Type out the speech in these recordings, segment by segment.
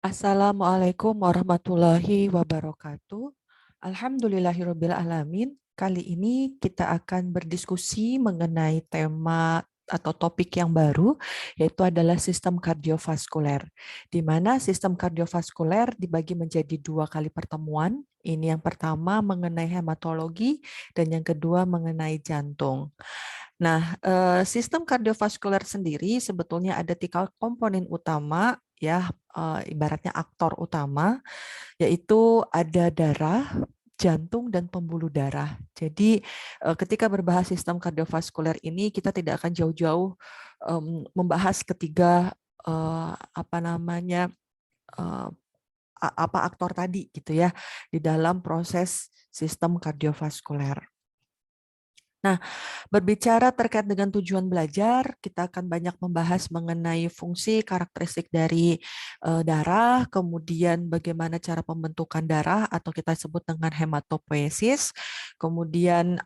Assalamualaikum warahmatullahi wabarakatuh. Alhamdulillahirabbil alamin. Kali ini kita akan berdiskusi mengenai tema atau topik yang baru, yaitu adalah sistem kardiovaskuler, di mana sistem kardiovaskuler dibagi menjadi dua kali pertemuan. Ini yang pertama mengenai hematologi dan yang kedua mengenai jantung. Nah, sistem kardiovaskuler sendiri sebetulnya ada tiga komponen utama, ya, ibaratnya aktor utama, yaitu ada darah, jantung, dan pembuluh darah. Jadi, ketika berbahas sistem kardiovaskuler ini, kita tidak akan jauh-jauh membahas ketiga apa namanya eh, apa aktor tadi gitu ya di dalam proses sistem kardiovaskuler. Nah, berbicara terkait dengan tujuan belajar, kita akan banyak membahas mengenai fungsi karakteristik dari darah, kemudian bagaimana cara pembentukan darah atau kita sebut dengan hematopoiesis, kemudian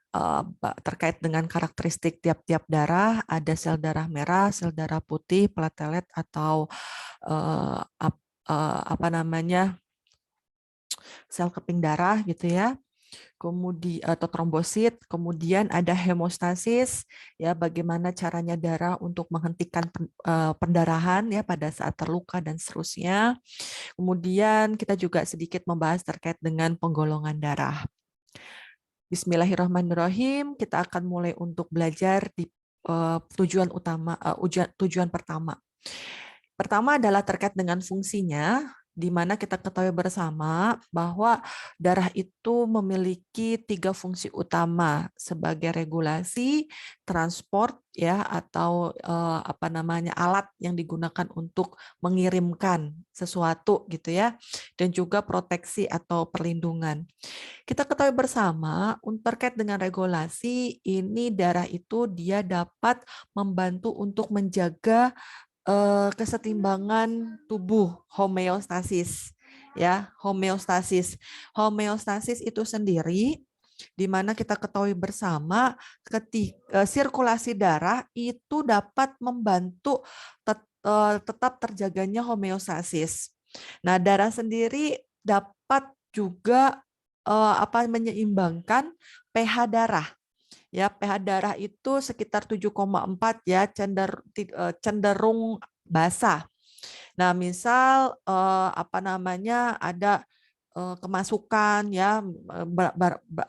terkait dengan karakteristik tiap-tiap darah, ada sel darah merah, sel darah putih, platelet atau apa namanya sel keping darah gitu ya, kemudian atau trombosit, kemudian ada hemostasis, ya bagaimana caranya darah untuk menghentikan pendarahan ya pada saat terluka dan seterusnya. Kemudian kita juga sedikit membahas terkait dengan penggolongan darah. Bismillahirrahmanirrahim, kita akan mulai untuk belajar di tujuan utama, tujuan pertama. Pertama adalah terkait dengan fungsinya, di mana kita ketahui bersama bahwa darah itu memiliki tiga fungsi utama sebagai regulasi, transport ya atau apa namanya alat yang digunakan untuk mengirimkan sesuatu gitu ya, dan juga proteksi atau perlindungan. Kita ketahui bersama terkait dengan regulasi ini darah itu dia dapat membantu untuk menjaga kesetimbangan tubuh, homeostasis ya, homeostasis itu sendiri di mana kita ketahui bersama ketika sirkulasi darah itu dapat membantu tetap terjaganya homeostasis. Nah, darah sendiri dapat juga menyeimbangkan pH darah. Ya, pH darah itu sekitar 7,4 ya, cenderung basah. Nah, misal apa namanya ada kemasukan ya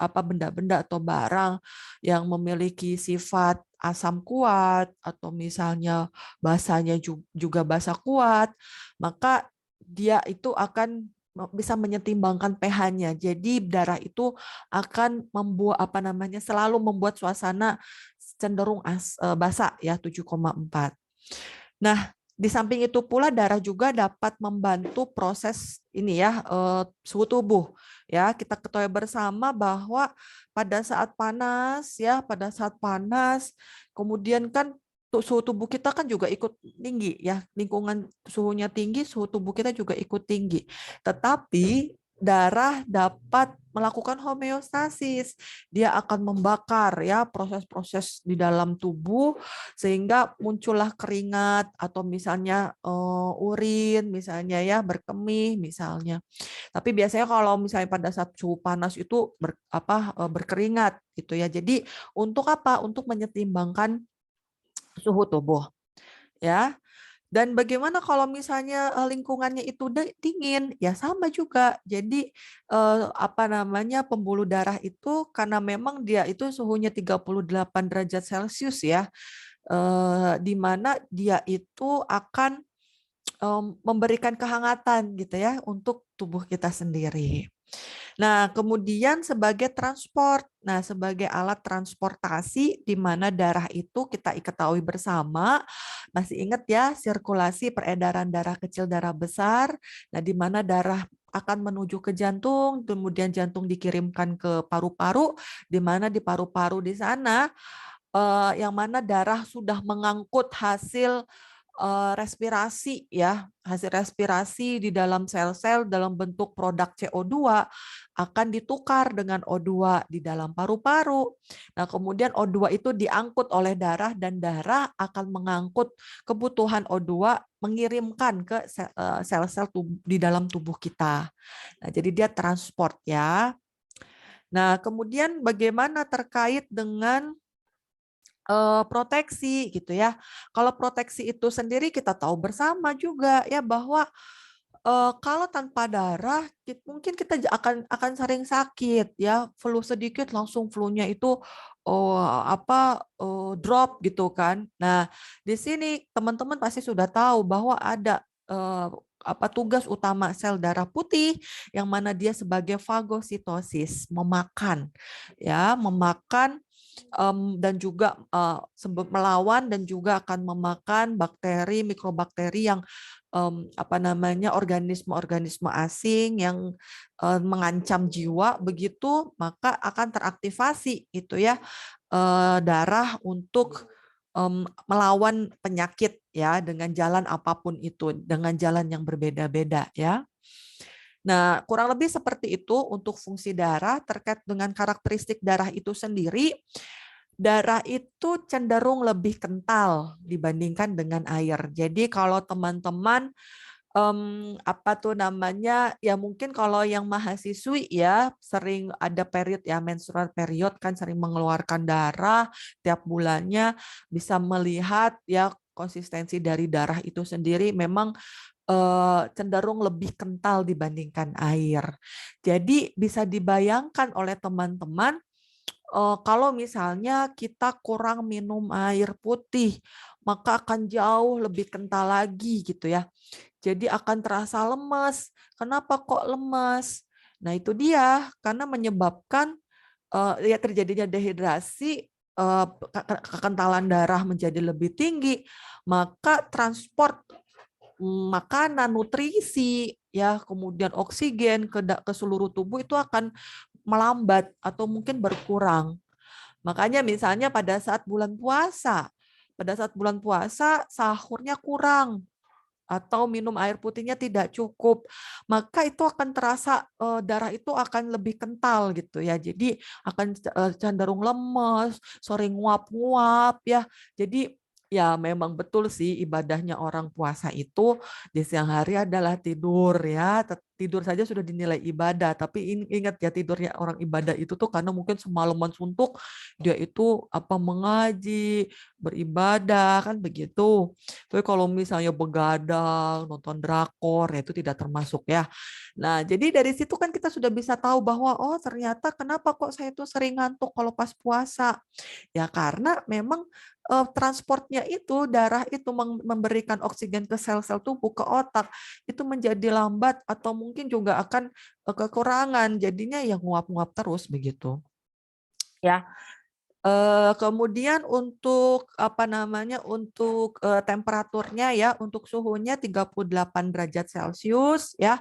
apa benda-benda atau barang yang memiliki sifat asam kuat atau misalnya basanya juga basa kuat, maka dia itu akan bisa menyetimbangkan pH-nya. Jadi darah itu akan membuat apa namanya selalu membuat suasana cenderung basa ya 7,4. Nah, di samping itu pula darah juga dapat membantu proses ini ya suhu tubuh. Ya, kita ketahui bersama bahwa pada saat panas, kemudian kan suhu tubuh kita kan juga ikut tinggi ya, lingkungan suhunya tinggi, suhu tubuh kita juga ikut tinggi. Tetapi darah dapat melakukan homeostasis. Dia akan membakar ya proses-proses di dalam tubuh sehingga muncullah keringat atau misalnya urin misalnya ya berkemih misalnya. Tapi biasanya kalau misalnya pada saat suhu panas itu berkeringat gitu ya. Jadi untuk apa? Untuk menyetimbangkan suhu tubuh ya. Dan bagaimana kalau misalnya lingkungannya itu dingin? Ya sama juga. Jadi apa namanya pembuluh darah itu karena memang dia itu suhunya 38 derajat Celcius ya, di mana dia itu akan memberikan kehangatan gitu ya untuk tubuh kita sendiri. Nah, kemudian sebagai transport, nah sebagai alat transportasi di mana darah itu kita ketahui bersama, masih ingat ya sirkulasi peredaran darah kecil darah besar, nah di mana darah akan menuju ke jantung, kemudian jantung dikirimkan ke paru-paru, di mana di paru-paru di sana yang mana darah sudah mengangkut hasil respirasi ya, hasil respirasi di dalam sel-sel dalam bentuk produk CO2 akan ditukar dengan O2 di dalam paru-paru. Nah, kemudian O2 itu diangkut oleh darah dan darah akan mengangkut kebutuhan O2 mengirimkan ke sel-sel di dalam tubuh kita. Nah, jadi dia transport ya. Nah, kemudian bagaimana terkait dengan proteksi gitu ya. Kalau proteksi itu sendiri kita tahu bersama juga ya bahwa kalau tanpa darah mungkin kita akan sering sakit ya, flu sedikit langsung flu-nya itu drop gitu kan. Nah, di sini teman-teman pasti sudah tahu bahwa ada tugas utama sel darah putih yang mana dia sebagai fagositosis, memakan ya, memakan dan juga melawan dan juga akan memakan bakteri, mikrobakteri yang organisme-organisme asing yang mengancam jiwa, begitu maka akan teraktivasi itu ya darah untuk melawan penyakit ya dengan jalan apapun itu, dengan jalan yang berbeda-beda ya. Nah, kurang lebih seperti itu untuk fungsi darah. Terkait dengan karakteristik darah itu sendiri, darah itu cenderung lebih kental dibandingkan dengan air. Jadi kalau teman-teman ya mungkin kalau yang mahasiswi ya sering ada period ya, menstrual period kan sering mengeluarkan darah tiap bulannya, bisa melihat ya konsistensi dari darah itu sendiri memang cenderung lebih kental dibandingkan air. Jadi bisa dibayangkan oleh teman-teman kalau misalnya kita kurang minum air putih, maka akan jauh lebih kental lagi gitu ya. Jadi akan terasa lemas. Kenapa kok lemas? Nah, itu dia karena menyebabkan ya terjadinya dehidrasi, kekentalan darah menjadi lebih tinggi, maka transport makanan, nutrisi, ya, kemudian oksigen ke seluruh tubuh itu akan melambat atau mungkin berkurang. Makanya misalnya pada saat bulan puasa sahurnya kurang atau minum air putihnya tidak cukup, maka itu akan terasa darah itu akan lebih kental gitu ya. Jadi akan cenderung lemes, sering nguap-nguap ya. Jadi ya memang betul sih ibadahnya orang puasa itu di siang hari adalah tidur ya. Tidur saja sudah dinilai ibadah, tapi ingat ya tidurnya orang ibadah itu tuh karena mungkin semalaman suntuk dia itu mengaji, beribadah kan begitu. Tapi kalau misalnya begadang, nonton drakor, ya itu tidak termasuk ya. Nah, jadi dari situ kan kita sudah bisa tahu bahwa oh ternyata kenapa kok saya itu sering ngantuk kalau pas puasa. Ya karena memang transportnya itu darah itu memberikan oksigen ke sel-sel tubuh, ke otak itu menjadi lambat atau mungkin juga akan kekurangan. Jadinya ya nguap-nguap terus begitu. Ya. Kemudian untuk untuk temperaturnya ya, untuk suhunya 38 derajat Celcius ya,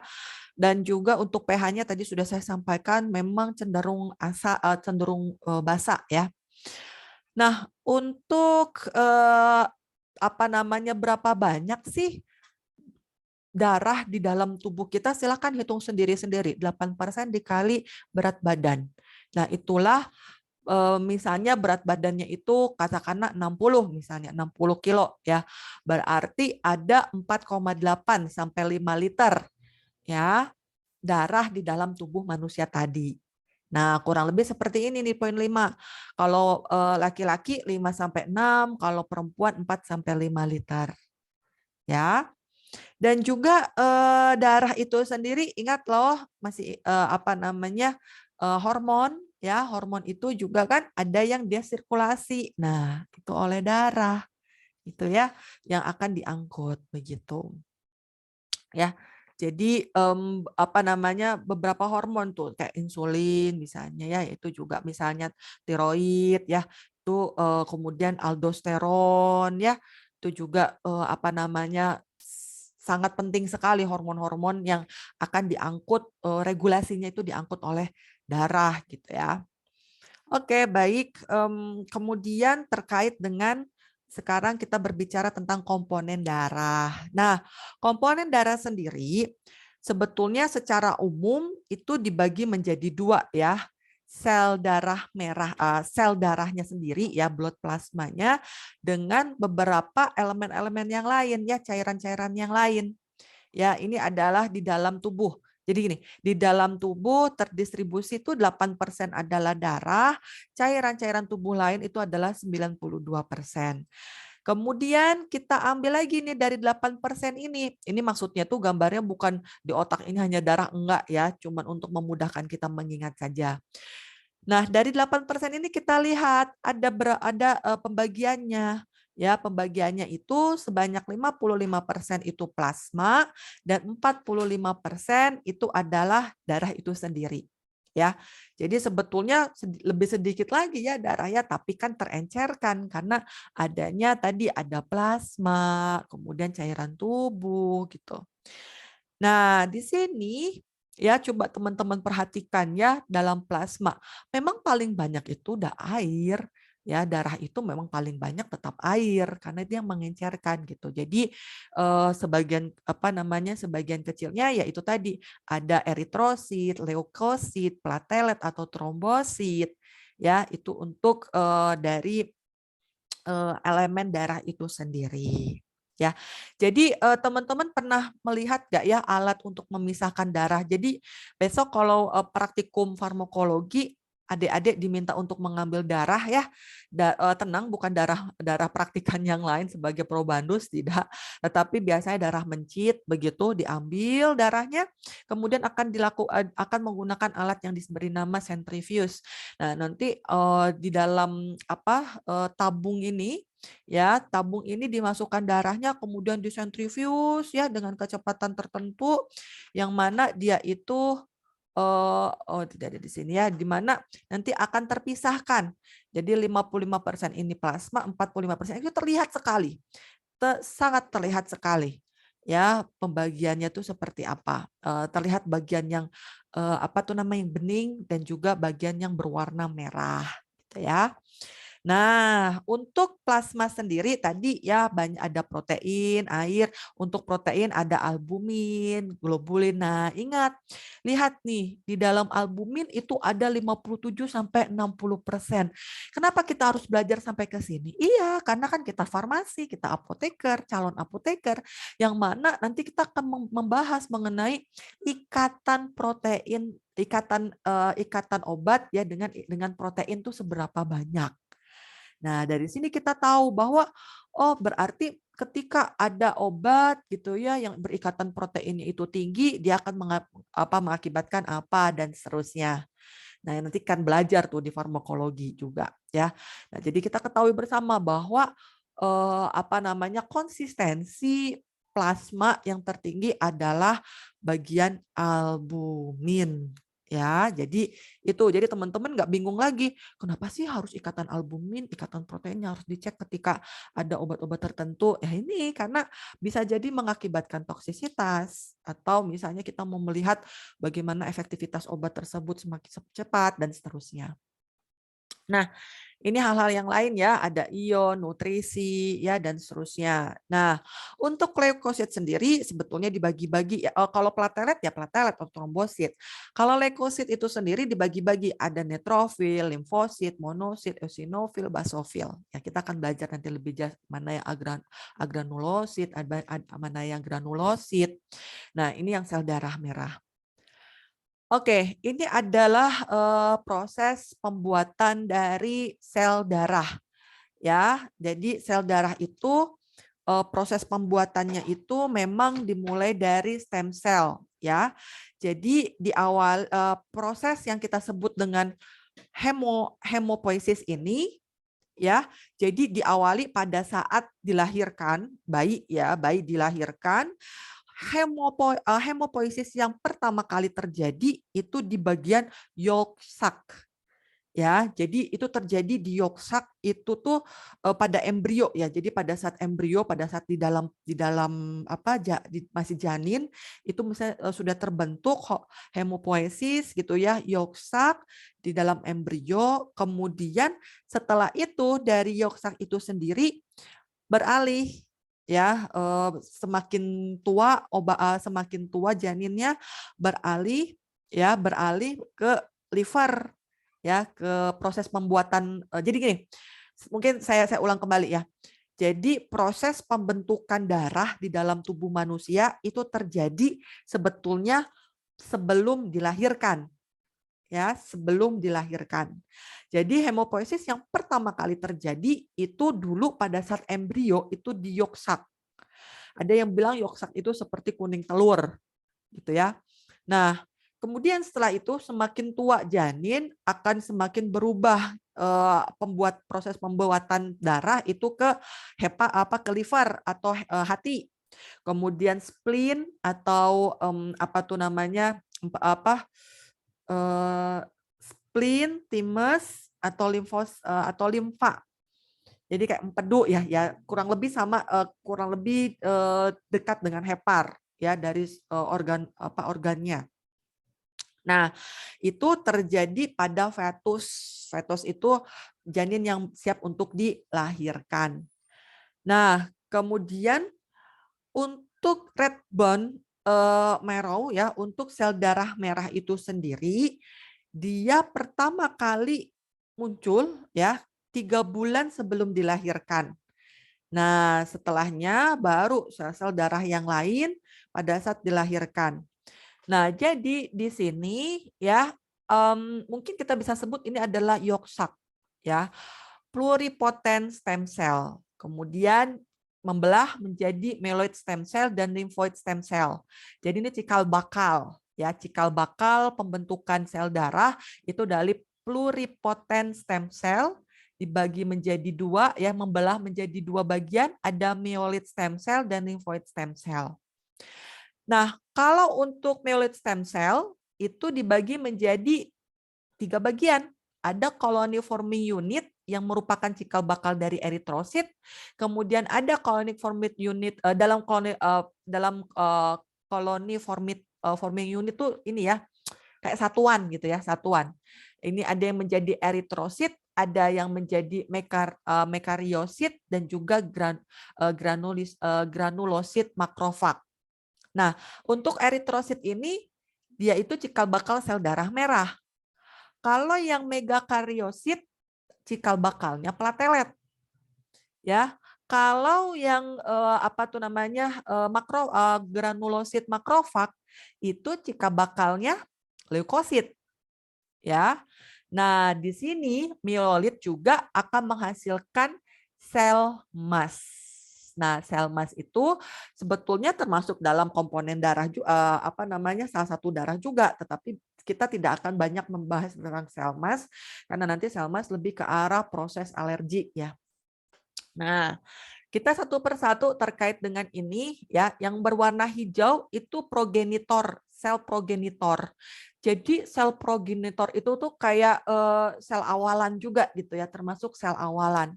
dan juga untuk pH-nya tadi sudah saya sampaikan memang cenderung basa ya. Nah, untuk berapa banyak sih darah di dalam tubuh kita, silakan hitung sendiri-sendiri. 8% dikali berat badan. Nah, itulah misalnya berat badannya itu katakanlah 60 misalnya 60 kilo ya. Berarti ada 4,8 sampai 5 liter ya darah di dalam tubuh manusia tadi. Nah, kurang lebih seperti ini nih poin 5. Kalau laki-laki 5 sampai 6, kalau perempuan 4 sampai 5 liter. Ya. Dan juga darah itu sendiri ingat loh masih hormon ya, hormon itu juga kan ada yang dia sirkulasi. Nah, itu oleh darah itu ya yang akan diangkut begitu. Ya. Jadi beberapa hormon tuh kayak insulin misalnya ya, itu juga misalnya tiroid ya, itu kemudian aldosteron ya, itu juga sangat penting sekali hormon-hormon yang akan diangkut, regulasinya itu diangkut oleh darah gitu ya. Oke, baik. Kemudian terkait dengan sekarang kita berbicara tentang komponen darah. Nah, komponen darah sendiri sebetulnya secara umum itu dibagi menjadi dua ya. Sel darah merah, sel darahnya sendiri ya, blood plasmanya, dengan beberapa elemen-elemen yang lain ya, cairan-cairan yang lain. Ya, ini adalah di dalam tubuh. Jadi gini, di dalam tubuh terdistribusi itu 8% adalah darah, cairan-cairan tubuh lain itu adalah 92%. Kemudian kita ambil lagi nih dari 8% ini. Ini maksudnya tuh gambarnya bukan di otak ini hanya darah, enggak ya, cuman untuk memudahkan kita mengingat saja. Nah, dari 8% ini kita lihat ada pembagiannya. Ya, pembagiannya itu sebanyak 55% itu plasma dan 45% itu adalah darah itu sendiri. Ya. Jadi sebetulnya lebih sedikit lagi ya darahnya, tapi kan terencerkan karena adanya tadi ada plasma, kemudian cairan tubuh gitu. Nah, di sini ya coba teman-teman perhatikan ya dalam plasma. Memang paling banyak itu udah air. Ya, darah itu memang paling banyak tetap air karena dia mengencerkan gitu. Jadi sebagian sebagian kecilnya yaitu tadi ada eritrosit, leukosit, platelet atau trombosit. Ya, itu untuk dari elemen darah itu sendiri. Ya, jadi teman-teman pernah melihat nggak ya alat untuk memisahkan darah? Jadi besok kalau praktikum farmakologi, adik-adik diminta untuk mengambil darah ya, tenang bukan darah praktikan yang lain sebagai probandus tidak, tetapi biasanya darah mencit begitu diambil darahnya, kemudian akan menggunakan alat yang diberi nama centrifuge. Nah nanti di dalam tabung ini ya, tabung ini dimasukkan darahnya kemudian disentrifuge ya dengan kecepatan tertentu yang mana dia itu tidak ada di sini ya, di mana nanti akan terpisahkan. Jadi 55% ini plasma, 45% itu terlihat sekali. Sangat terlihat sekali. Ya, pembagiannya itu seperti apa? Terlihat bagian yang yang bening dan juga bagian yang berwarna merah gitu ya. Nah, untuk plasma sendiri tadi ya banyak ada protein, air. Untuk protein ada albumin, globulin. Nah, ingat, lihat nih di dalam albumin itu ada 57 sampai 60%. Kenapa kita harus belajar sampai ke sini? Iya, karena kan kita farmasi, kita apoteker, calon apoteker yang mana nanti kita akan membahas mengenai ikatan protein, ikatan obat ya dengan protein itu seberapa banyak. Nah, dari sini kita tahu bahwa oh berarti ketika ada obat gitu ya yang berikatan proteinnya itu tinggi, dia akan mengakibatkan apa dan seterusnya. Nah, nanti kan belajar tuh di farmakologi juga ya. Nah, jadi kita ketahui bersama bahwa konsistensi plasma yang tertinggi adalah bagian albumin. Ya, jadi teman-teman nggak bingung lagi, kenapa sih harus ikatan albumin, ikatan proteinnya harus dicek ketika ada obat-obat tertentu? Ya ini karena bisa jadi mengakibatkan toksisitas atau misalnya kita mau melihat bagaimana efektivitas obat tersebut semakin cepat dan seterusnya. Nah, ini hal-hal yang lain ya, ada ion, nutrisi, ya dan seterusnya. Nah, untuk leukosit sendiri sebetulnya dibagi-bagi. Kalau platelet ya platelet atau trombosit. Kalau leukosit itu sendiri dibagi-bagi, ada neutrofil, limfosit, monosit, eosinofil, basofil. Ya, kita akan belajar nanti lebih jelas mana yang agranulosit, mana yang granulosit. Nah, ini yang sel darah merah. Oke, ini adalah proses pembuatan dari sel darah. Ya, jadi sel darah itu proses pembuatannya itu memang dimulai dari stem cell. Ya, jadi di awal proses yang kita sebut dengan hemopoiesis ini, ya, jadi diawali pada saat dilahirkan bayi, ya, bayi dilahirkan. Hemopoiesis yang pertama kali terjadi itu di bagian yolk sac. Ya, jadi itu terjadi di yolk sac itu tuh pada embrio ya. Jadi pada saat embrio, pada saat di dalam masih janin itu misalnya sudah terbentuk hemopoiesis gitu ya, yolk sac di dalam embrio. Kemudian setelah itu dari yolk sac itu sendiri beralih ya, semakin tua janinnya beralih ya, beralih ke liver ya, ke proses pembuatan. Jadi gini, mungkin saya ulang kembali ya. Jadi proses pembentukan darah di dalam tubuh manusia itu terjadi sebetulnya sebelum dilahirkan. Ya, sebelum dilahirkan. Jadi hemopoiesis yang pertama kali terjadi itu dulu pada saat embrio itu di yolk-sac. Ada yang bilang yolk-sac itu seperti kuning telur, gitu ya. Nah, kemudian setelah itu semakin tua janin akan semakin berubah proses pembuatan darah itu ke ke liver atau hati. Kemudian spleen atau spleen, thymus atau limfa. Jadi kayak empedu ya, kurang lebih sama, kurang lebih dekat dengan hepar ya dari organnya. Nah, itu terjadi pada fetus. Fetus itu janin yang siap untuk dilahirkan. Nah, kemudian untuk red bone marrow ya, untuk sel darah merah itu sendiri, dia pertama kali muncul ya 3 bulan sebelum dilahirkan. Nah, setelahnya baru sel-sel darah yang lain pada saat dilahirkan. Nah, jadi di sini ya mungkin kita bisa sebut ini adalah yolk-sac ya, pluripotent stem cell. Kemudian membelah menjadi myeloid stem cell dan lymphoid stem cell. Jadi ini cikal bakal ya, cikal bakal pembentukan sel darah itu dari pluripotent stem cell dibagi menjadi dua ya, membelah menjadi dua bagian, ada myeloid stem cell dan lymphoid stem cell. Nah, kalau untuk myeloid stem cell itu dibagi menjadi 3 bagian. Ada colony forming unit yang merupakan cikal bakal dari eritrosit, kemudian ada colony forming unit dalam colony forming unit tuh ini ya, kayak satuan gitu ya, satuan. Ini ada yang menjadi eritrosit, ada yang menjadi mekariosit dan juga granulosit makrofag. Nah, untuk eritrosit ini dia itu cikal bakal sel darah merah. Kalau yang megakariosit cikal bakalnya platelet. Ya. Kalau yang granulosit makrofag itu cikal bakalnya leukosit. Ya. Nah, di sini myeloid juga akan menghasilkan sel emas. Nah, sel emas itu sebetulnya termasuk dalam komponen darah salah satu darah juga, tetapi kita tidak akan banyak membahas tentang sel emas karena nanti sel emas lebih ke arah proses alergi ya. Nah, kita satu persatu terkait dengan ini ya, yang berwarna hijau itu progenitor, sel progenitor. Jadi sel progenitor itu tuh kayak sel awalan juga gitu ya, termasuk sel awalan.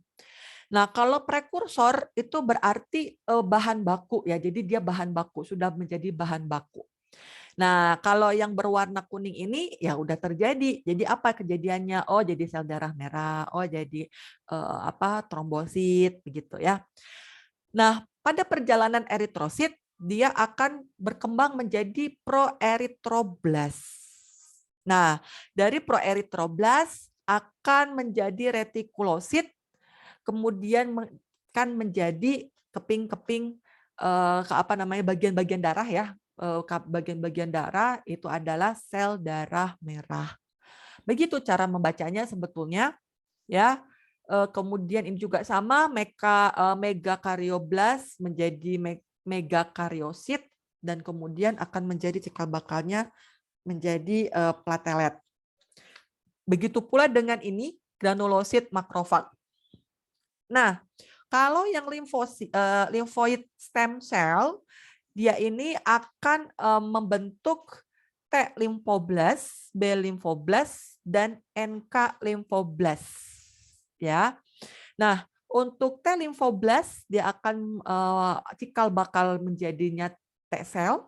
Nah, kalau prekursor itu berarti bahan baku ya. Jadi dia bahan baku, sudah menjadi bahan baku. Nah, kalau yang berwarna kuning ini ya udah terjadi. Jadi apa kejadiannya? Oh, jadi sel darah merah. Oh, jadi trombosit begitu ya. Nah, pada perjalanan eritrosit dia akan berkembang menjadi proeritroblas. Nah, dari proeritroblas akan menjadi retikulosit, kemudian kan menjadi keping-keping bagian-bagian darah ya. Bagian-bagian darah itu adalah sel darah merah. Begitu cara membacanya sebetulnya ya. Kemudian ini juga sama megakarioblas menjadi megakariosit dan kemudian akan menjadi cikal bakalnya menjadi platelet. Begitu pula dengan ini granulosit makrofag. Nah, kalau yang lymphoid stem cell dia ini akan membentuk T lymphoblas, B lymphoblas dan NK lymphoblas. Ya. Nah, untuk T lymphoblas dia akan cikal bakal menjadinya T sel,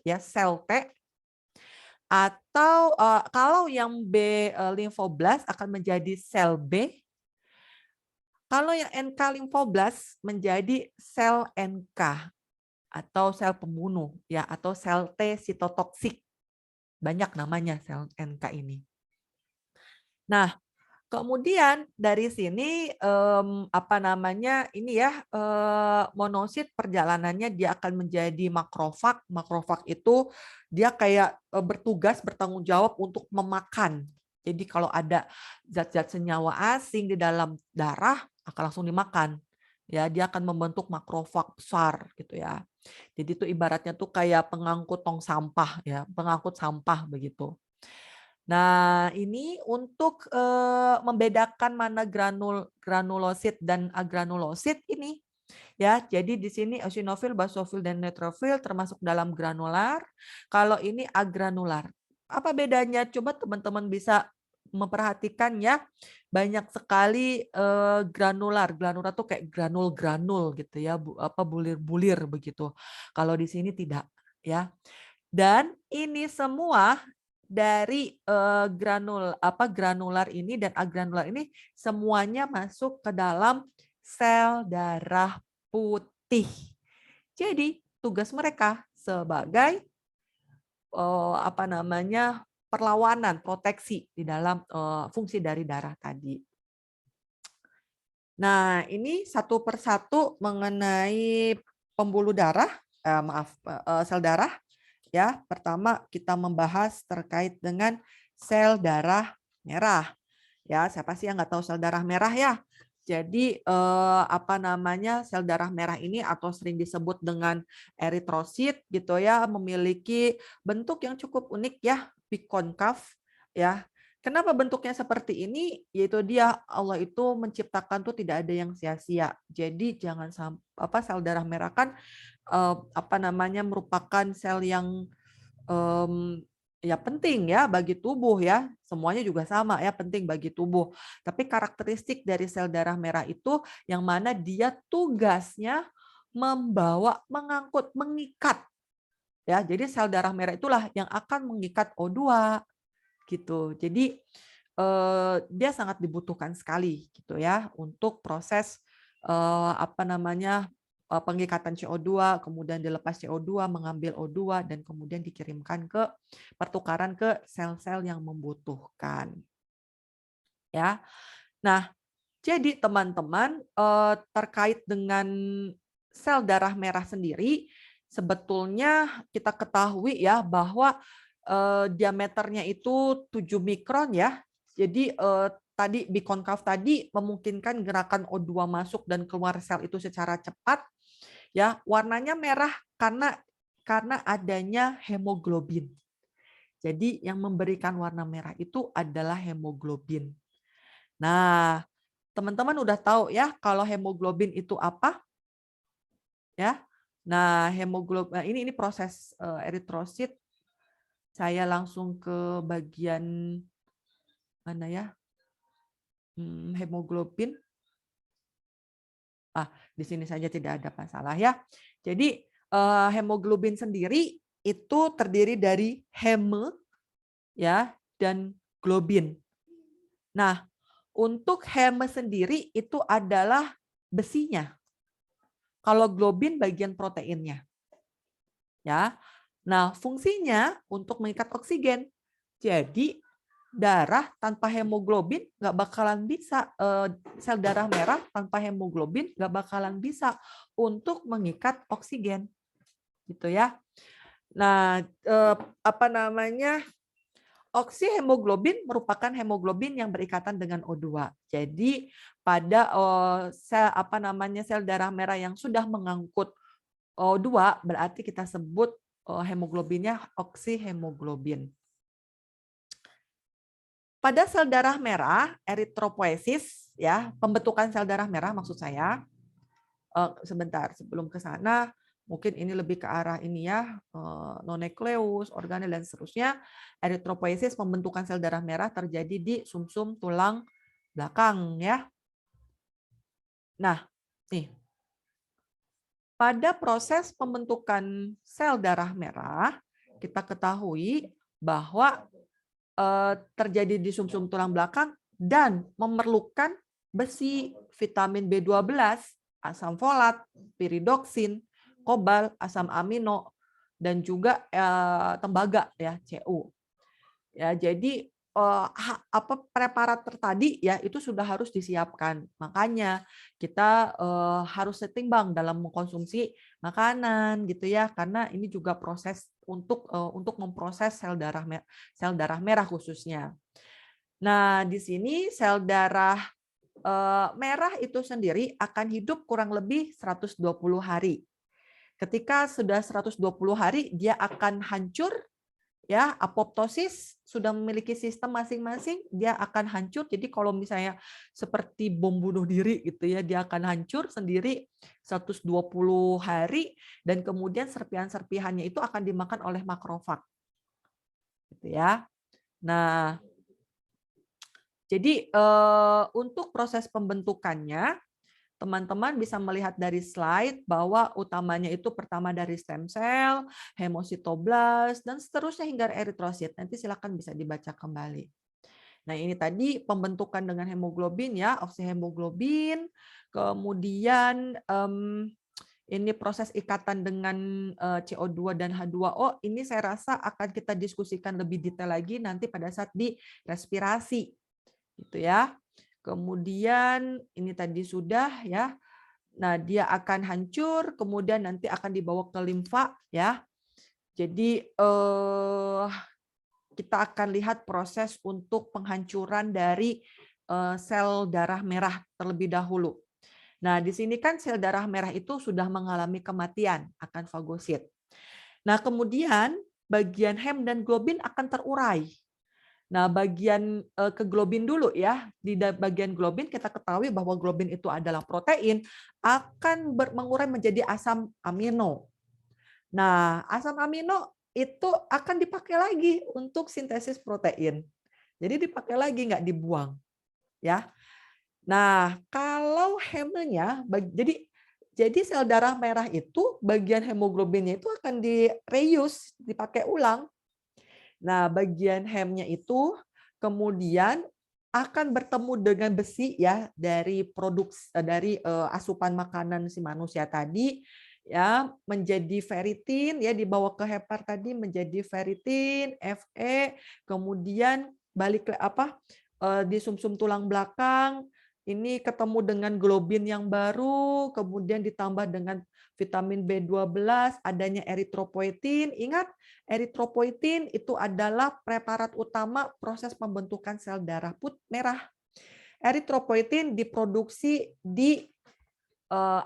ya, sel T. Atau kalau yang B lymphoblas akan menjadi sel B. Kalau yang NK limfoblas menjadi sel NK atau sel pembunuh ya, atau sel T sitotoksik. Banyak namanya sel NK ini. Nah, kemudian dari sini apa namanya ini ya, monosit perjalanannya dia akan menjadi makrofag. Makrofag itu dia kayak bertugas bertanggung jawab untuk memakan. Jadi kalau ada zat-zat senyawa asing di dalam darah akan langsung dimakan. Ya, dia akan membentuk makrofag besar gitu ya. Jadi itu ibaratnya tuh kayak pengangkut tong sampah ya, pengangkut sampah begitu. Nah, ini untuk membedakan mana granulosit dan agranulosit ini ya. Jadi di sini eosinofil, basofil dan neutrofil termasuk dalam granular. Kalau ini agranular. Apa bedanya? Coba teman-teman bisa memperhatikan ya. Banyak sekali granular. Granular tuh kayak granul-granul gitu ya, apa bulir-bulir begitu. Kalau di sini tidak ya. Dan ini semua dari granular ini dan agranular ini semuanya masuk ke dalam sel darah putih. Jadi tugas mereka sebagai apa namanya perlawanan, proteksi di dalam fungsi dari darah tadi. Nah, ini satu persatu mengenai pembuluh darah, sel darah. Ya, pertama kita membahas terkait dengan sel darah merah. Ya, siapa sih yang nggak tahu sel darah merah ya? Jadi apa namanya sel darah merah ini atau sering disebut dengan eritrosit gitu ya, memiliki bentuk yang cukup unik ya, bikonkav ya. Kenapa bentuknya seperti ini? Yaitu dia Allah itu menciptakan tuh tidak ada yang sia-sia. Jadi jangan sampai apa sel darah merah kan apa namanya merupakan sel yang ya penting ya bagi tubuh ya. Semuanya juga sama ya penting bagi tubuh. Tapi karakteristik dari sel darah merah itu yang mana dia tugasnya membawa, mengangkut, mengikat. Ya, jadi sel darah merah itulah yang akan mengikat O2 gitu. Jadi dia sangat dibutuhkan sekali gitu ya untuk proses apa namanya pengikatan CO2, kemudian dilepas CO2, mengambil O2 dan kemudian dikirimkan ke pertukaran ke sel-sel yang membutuhkan. Ya. Nah, jadi teman-teman terkait dengan sel darah merah sendiri sebetulnya kita ketahui ya bahwa diameternya itu 7 mikron ya. Jadi tadi bikonkav tadi memungkinkan gerakan O2 masuk dan keluar sel itu secara cepat. Ya, warnanya merah karena adanya hemoglobin. Jadi yang memberikan warna merah itu adalah hemoglobin. Nah, teman-teman udah tahu ya kalau hemoglobin itu apa? Ya. Nah, hemoglobin ini proses eritrosit. Saya langsung ke bagian mana ya? Hemoglobin. Di sini saja tidak ada masalah ya. Jadi hemoglobin sendiri itu terdiri dari heme ya dan globin. Nah, untuk heme sendiri itu adalah besinya. Kalau globin bagian proteinnya. Ya. Nah, fungsinya untuk mengikat oksigen. Jadi darah tanpa hemoglobin nggak bakalan bisa, sel darah merah tanpa hemoglobin nggak bakalan bisa untuk mengikat oksigen gitu ya. Nah, apa namanya oksihemoglobin merupakan hemoglobin yang berikatan dengan O2. Jadi pada sel apa namanya sel darah merah yang sudah mengangkut O2 berarti kita sebut hemoglobinnya oksihemoglobin. Pada sel darah merah, eritropoiesis, ya, pembentukan sel darah merah maksud saya. Sebentar, sebelum ke sana, mungkin ini lebih ke arah ini ya, nonukleus, organel dan seterusnya. Eritropoiesis, pembentukan sel darah merah terjadi di sumsum tulang belakang ya. Nah, nih. Pada proses pembentukan sel darah merah, kita ketahui bahwa terjadi di sumsum tulang belakang dan memerlukan besi, vitamin B12, asam folat, piridoksin, kobal, asam amino, dan juga tembaga ya, Cu. Ya, jadi preparat tadi ya itu sudah harus disiapkan. Makanya kita harus setimbang dalam mengkonsumsi makanan gitu ya, karena ini juga proses untuk memproses sel darah merah khususnya. Nah, di sini sel darah merah itu sendiri akan hidup kurang lebih 120 hari. Ketika sudah 120 hari dia akan hancur ya, apoptosis, sudah memiliki sistem masing-masing, dia akan hancur. Jadi kalau misalnya seperti bom bunuh diri gitu ya, dia akan hancur sendiri 120 hari dan kemudian serpihan-serpihannya itu akan dimakan oleh makrofag. Gitu ya. Nah, jadi untuk proses pembentukannya teman-teman bisa melihat dari slide bahwa utamanya itu pertama dari stem cell, hemositoblast, dan seterusnya hingga eritrosit. Nanti silakan bisa dibaca kembali. Nah, ini tadi pembentukan dengan hemoglobin ya, oksihemoglobin. Kemudian ini proses ikatan dengan CO2 dan H2O. Ini saya rasa akan kita diskusikan lebih detail lagi nanti pada saat di respirasi. Gitu ya. Kemudian ini tadi sudah ya. Nah, dia akan hancur, kemudian nanti akan dibawa ke limfa ya. Jadi kita akan lihat proses untuk penghancuran dari sel darah merah terlebih dahulu. Nah, di sini kan sel darah merah itu sudah mengalami kematian akan fagosit. Nah, kemudian bagian hem dan globin akan terurai. Nah, bagian ke globin dulu ya. Di bagian globin kita ketahui bahwa globin itu adalah protein akan mengurai menjadi asam amino. Nah, asam amino itu akan dipakai lagi untuk sintesis protein. Jadi dipakai lagi, nggak dibuang. Ya. Nah, kalau hemenya, jadi sel darah merah itu bagian hemoglobinnya itu akan direuse, dipakai ulang. Nah, bagian hemnya itu kemudian akan bertemu dengan besi ya dari asupan makanan si manusia tadi ya menjadi ferritin ya dibawa ke hepar tadi menjadi ferritin, Fe, kemudian balik ke di sumsum tulang belakang ini ketemu dengan globin yang baru, kemudian ditambah dengan vitamin B12, adanya eritropoietin. Ingat, eritropoietin itu adalah preparat utama proses pembentukan sel darah merah. Eritropoietin diproduksi di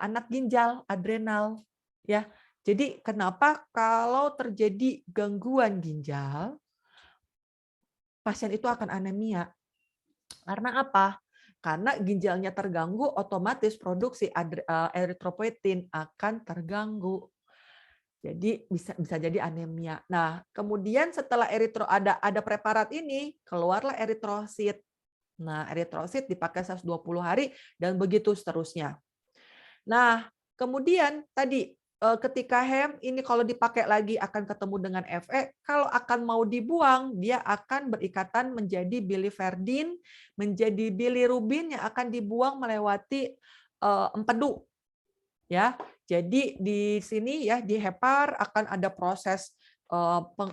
anak ginjal, adrenal, ya. Jadi kenapa kalau terjadi gangguan ginjal, pasien itu akan anemia? Karena apa? Karena ginjalnya terganggu, otomatis produksi eritropoietin akan terganggu. Jadi bisa jadi anemia. Nah, kemudian setelah ada preparat ini, keluarlah eritrosit. Nah, eritrosit dipakai 120 hari dan begitu seterusnya. Nah, kemudian tadi ketika hem ini kalau dipakai lagi akan ketemu dengan Fe, kalau akan mau dibuang dia akan berikatan menjadi biliverdin, menjadi bilirubin yang akan dibuang melewati empedu. Ya. Jadi di sini ya di hepar akan ada proses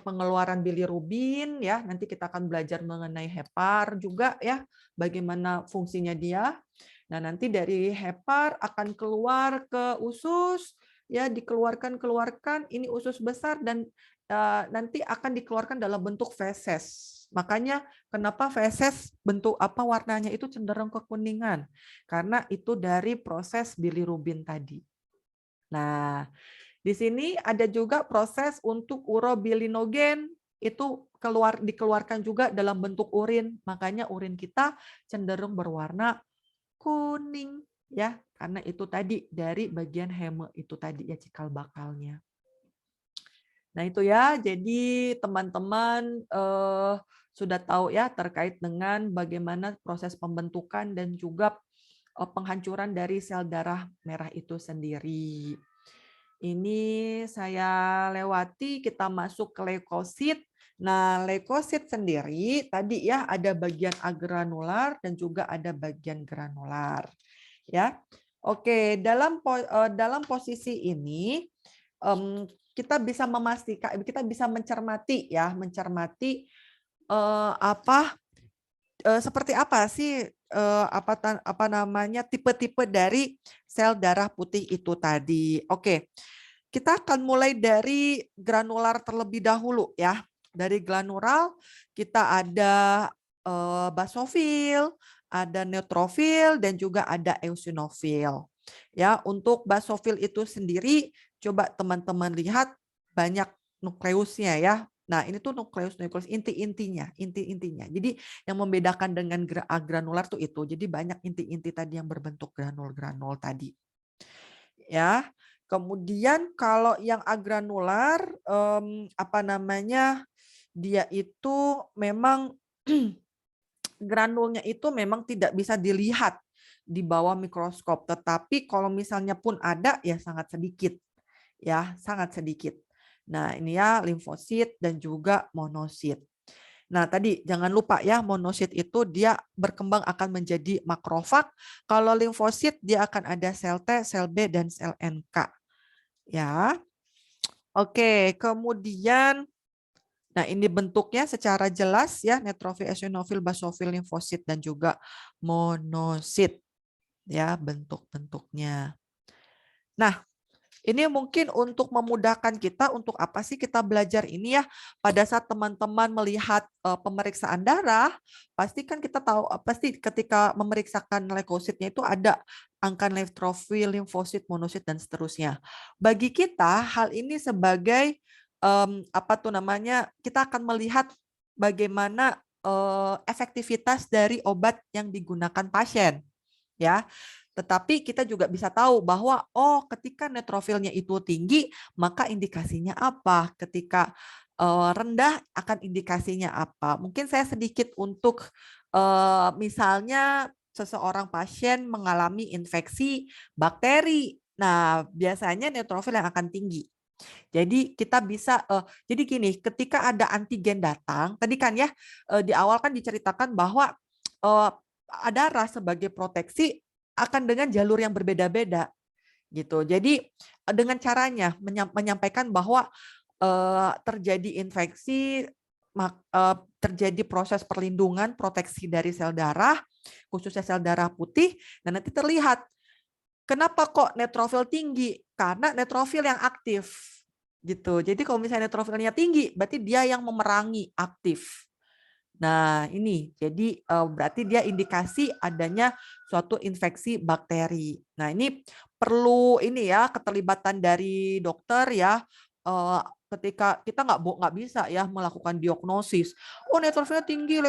pengeluaran bilirubin ya. Nanti kita akan belajar mengenai hepar juga ya, bagaimana fungsinya dia. Nah, nanti dari hepar akan keluar ke usus ya, dikeluarkan ini usus besar dan nanti akan dikeluarkan dalam bentuk feses. Makanya kenapa feses bentuk warnanya itu cenderung kekuningan karena itu dari proses bilirubin tadi. Nah, di sini ada juga proses untuk urobilinogen itu dikeluarkan juga dalam bentuk urin. Makanya urin kita cenderung berwarna kuning ya, karena itu tadi dari bagian heme itu tadi ya cikal bakalnya. Nah, itu ya. Jadi teman-teman sudah tahu ya terkait dengan bagaimana proses pembentukan dan juga penghancuran dari sel darah merah itu sendiri. Ini saya lewati, kita masuk ke leukosit. Nah, leukosit sendiri tadi ya ada bagian agranular dan juga ada bagian granular. Ya. Oke, dalam posisi ini kita bisa memastikan, kita bisa mencermati ya, seperti apa sih apa namanya tipe-tipe dari sel darah putih itu tadi. Oke. Kita akan mulai dari granular terlebih dahulu ya. Dari granular kita ada basofil, ada neutrofil dan juga ada eosinofil. Ya, untuk basofil itu sendiri coba teman-teman lihat banyak nukleusnya ya. Nah, ini tuh nukleus inti-intinya. Jadi yang membedakan dengan granular tuh itu. Jadi banyak inti-inti tadi yang berbentuk granul-granul tadi. Ya. Kemudian kalau yang agranular dia itu memang granulnya itu memang tidak bisa dilihat di bawah mikroskop, tetapi kalau misalnya pun ada ya sangat sedikit. Ya, sangat sedikit. Nah, ini ya limfosit dan juga monosit. Nah, tadi jangan lupa ya, monosit itu dia berkembang akan menjadi makrofag. Kalau limfosit dia akan ada sel T, sel B, dan sel NK. Ya. Oke, kemudian nah ini bentuknya secara jelas ya, neutrofil, eosinofil, basofil, limfosit dan juga monosit. Ya, bentuk-bentuknya. Nah, ini mungkin untuk memudahkan kita untuk apa sih kita belajar ini ya. Pada saat teman-teman melihat pemeriksaan darah, pasti kan kita tahu pasti ketika memeriksakan leukositnya itu ada angka neutrofil, limfosit, monosit dan seterusnya. Bagi kita hal ini sebagai kita akan melihat bagaimana efektivitas dari obat yang digunakan pasien. Ya, tetapi kita juga bisa tahu bahwa ketika neutrofilnya itu tinggi maka indikasinya apa, ketika rendah akan indikasinya apa. Mungkin saya sedikit untuk misalnya seseorang pasien mengalami infeksi bakteri. Nah, biasanya neutrofil yang akan tinggi. Jadi kita bisa jadi gini, ketika ada antigen datang, tadi kan ya di awal kan diceritakan bahwa darah sebagai proteksi akan dengan jalur yang berbeda-beda gitu. Jadi dengan caranya menyampaikan bahwa terjadi infeksi, terjadi proses perlindungan proteksi dari sel darah, khususnya sel darah putih, dan nanti terlihat kenapa kok neutrofil tinggi? Karena neutrofil yang aktif gitu. Jadi kalau misalnya neutrofilnya tinggi, berarti dia yang memerangi aktif. Nah, ini jadi berarti dia indikasi adanya suatu infeksi bakteri. Nah, ini perlu ini ya keterlibatan dari dokter ya. Ketika kita nggak bisa ya melakukan diagnosis. Oh, neutrofilnya tinggi,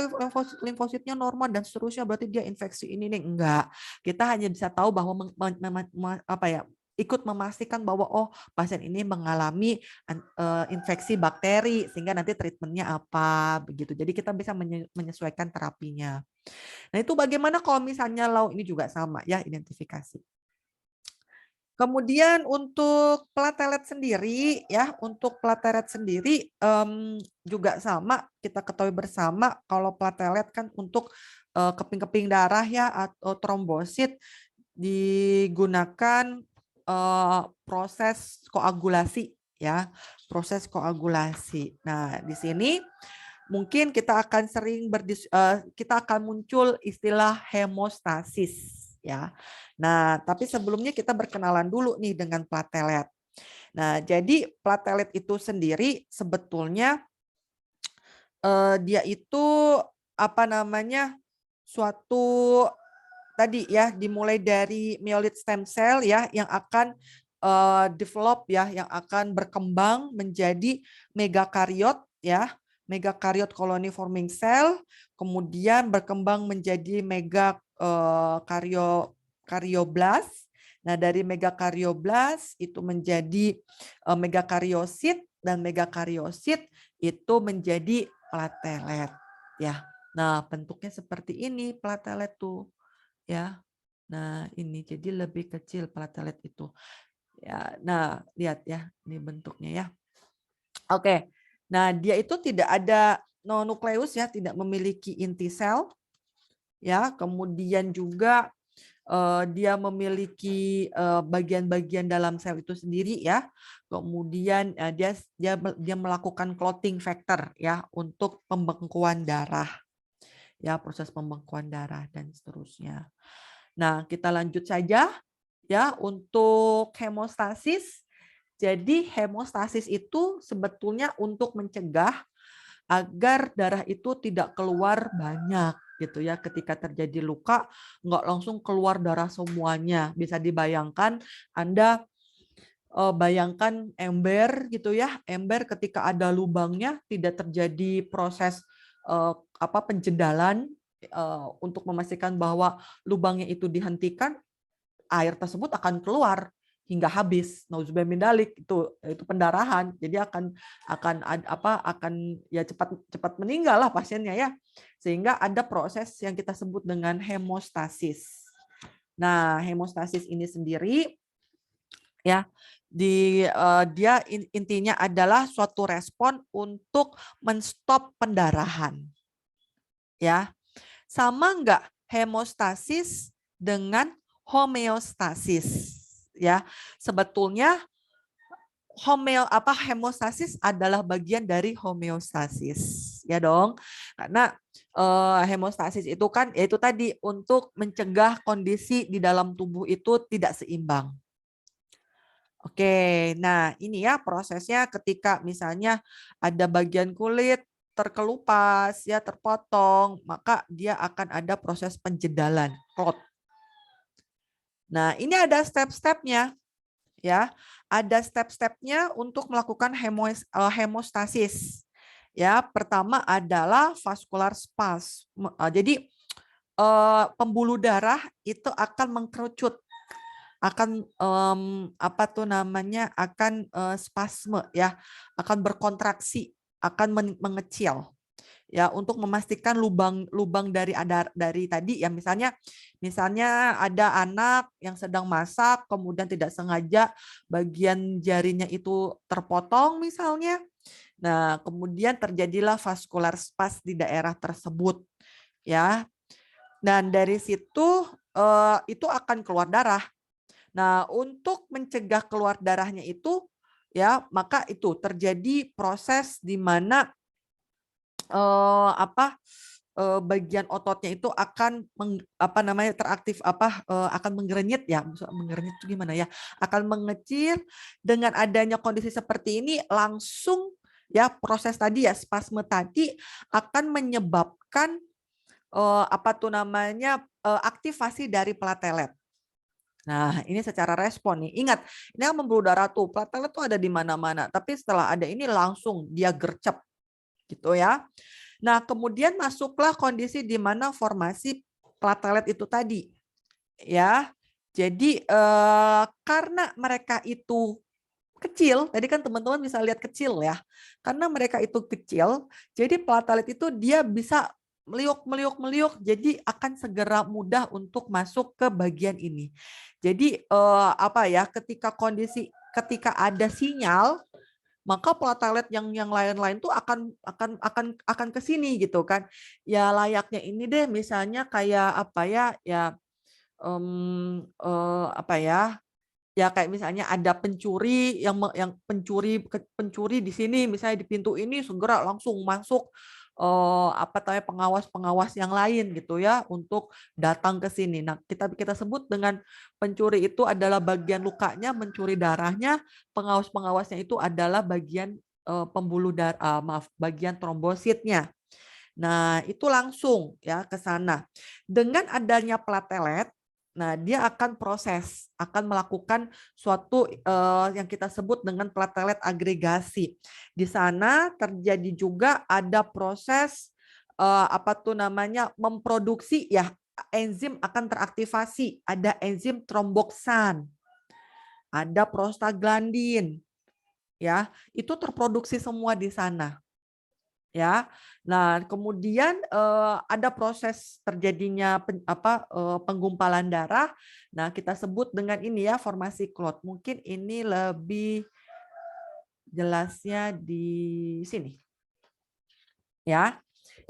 limfositnya normal dan seterusnya, berarti dia infeksi ini nih. Enggak. Kita hanya bisa tahu bahwa ikut memastikan bahwa pasien ini mengalami infeksi bakteri sehingga nanti treatmentnya apa begitu. Jadi kita bisa menyesuaikan terapinya. Nah, itu bagaimana kalau misalnya ini juga sama ya identifikasi. Kemudian untuk platelet sendiri ya, untuk platelet sendiri juga sama, kita ketahui bersama kalau platelet kan untuk keping-keping darah ya atau trombosit digunakan proses koagulasi ya, proses koagulasi. Nah, di sini mungkin kita akan kita akan muncul istilah hemostasis ya. Nah, tapi sebelumnya kita berkenalan dulu nih dengan platelet. Nah, jadi platelet itu sendiri sebetulnya dia itu suatu tadi ya dimulai dari myeloid stem cell ya yang akan develop ya, yang akan berkembang menjadi megakaryot ya, megakaryot colony forming cell, kemudian berkembang menjadi megakaryoblas. Nah, dari megakaryoblas itu menjadi megakaryosit dan megakaryosit itu menjadi platelet ya. Nah, bentuknya seperti ini platelet tuh ya. Nah, ini jadi lebih kecil platelet itu. Ya, nah lihat ya, ini bentuknya ya. Oke. Nah, dia itu tidak ada nukleus ya, tidak memiliki inti sel ya. Kemudian juga dia memiliki bagian-bagian dalam sel itu sendiri ya. Kemudian dia melakukan clotting factor ya untuk pembekuan darah. Ya, proses pembekuan darah dan seterusnya. Nah, kita lanjut saja ya untuk hemostasis. Jadi hemostasis itu sebetulnya untuk mencegah agar darah itu tidak keluar banyak gitu ya. Ketika terjadi luka nggak langsung keluar darah semuanya. Bisa dibayangkan Anda bayangkan ember gitu ya. Ember ketika ada lubangnya tidak terjadi proses penjedalan untuk memastikan bahwa lubangnya itu dihentikan, air tersebut akan keluar hingga habis. Nauzubillah min dzalik, itu pendarahan. Jadi akan ya cepat meninggal lah pasiennya ya. Sehingga ada proses yang kita sebut dengan hemostasis. Nah, hemostasis ini sendiri ya dia intinya adalah suatu respon untuk menstop pendarahan. Ya. Sama enggak hemostasis dengan homeostasis? Ya, sebetulnya hemostasis adalah bagian dari homeostasis, ya dong. Karena hemostasis itu kan yaitu tadi untuk mencegah kondisi di dalam tubuh itu tidak seimbang. Oke, nah ini ya prosesnya ketika misalnya ada bagian kulit terkelupas, ya terpotong, maka dia akan ada proses penjedalan, clot. Nah, ini ada step-stepnya, ya. Ada step-stepnya untuk melakukan hemostasis. Ya, pertama adalah vascular spasm. Jadi pembuluh darah itu akan mengkerucut, akan spasme ya, akan berkontraksi, akan mengecil ya untuk memastikan lubang dari tadi ya, misalnya ada anak yang sedang masak kemudian tidak sengaja bagian jarinya itu terpotong misalnya. Nah, kemudian terjadilah vascular spasm di daerah tersebut ya. Dan dari situ itu akan keluar darah. Nah, untuk mencegah keluar darahnya itu ya, maka itu terjadi proses di mana bagian ototnya itu akan teraktif akan menggerenyit ya. Menggerenyit itu gimana ya? Akan mengecil. Dengan adanya kondisi seperti ini langsung ya proses tadi ya spasme tadi akan menyebabkan aktivasi dari platelet. Nah, ini secara respon nih. Ingat, ini yang pembuluh darah tuh, platelet tuh ada di mana-mana. Tapi setelah ada ini langsung dia gercep gitu ya. Nah, kemudian masuklah kondisi di mana formasi platelet itu tadi. Ya. Jadi karena mereka itu kecil, tadi kan teman-teman bisa lihat kecil ya. Karena mereka itu kecil, jadi platelet itu dia bisa meliuk, jadi akan segera mudah untuk masuk ke bagian ini. Jadi ketika ada sinyal, maka platelet yang lain-lain tuh akan ke sini gitu kan. Ya layaknya ini deh, misalnya kayak ya kayak misalnya ada pencuri yang pencuri di sini, misalnya di pintu ini segera langsung masuk pengawas-pengawas yang lain gitu ya untuk datang ke sini. Nah, kita sebut dengan pencuri itu adalah bagian lukanya, mencuri darahnya, pengawas-pengawasnya itu adalah bagian bagian trombositnya. Nah, itu langsung ya ke sana. Dengan adanya platelet, nah dia akan melakukan suatu yang kita sebut dengan platelet agregasi. Di sana terjadi juga ada proses memproduksi ya, enzim akan teraktivasi, ada enzim tromboksan, ada prostaglandin, ya itu terproduksi semua di sana. Ya. Nah, kemudian ada proses terjadinya penggumpalan darah. Nah, kita sebut dengan ini ya, formasi clot. Mungkin ini lebih jelasnya di sini. Ya.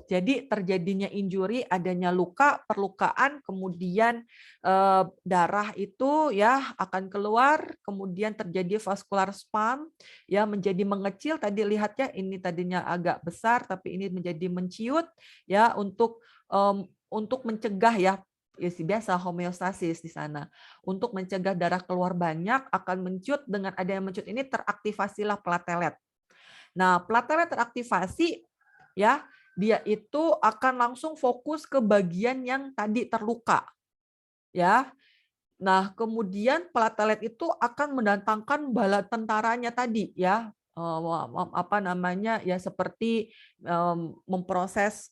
Jadi terjadinya injury, adanya luka, perlukaan, kemudian darah itu ya akan keluar, kemudian terjadi vascular spasm ya menjadi mengecil. Tadi lihat ya, ini tadinya agak besar tapi ini menjadi menciut ya untuk mencegah ya biasa homeostasis di sana. Untuk mencegah darah keluar banyak akan mencut, dengan adanya mencut ini teraktivasilah platelet. Nah, platelet teraktivasi ya, dia itu akan langsung fokus ke bagian yang tadi terluka. Ya. Nah, kemudian platelet itu akan mendatangkan bala tentaranya tadi ya. Apa namanya? Ya seperti memproses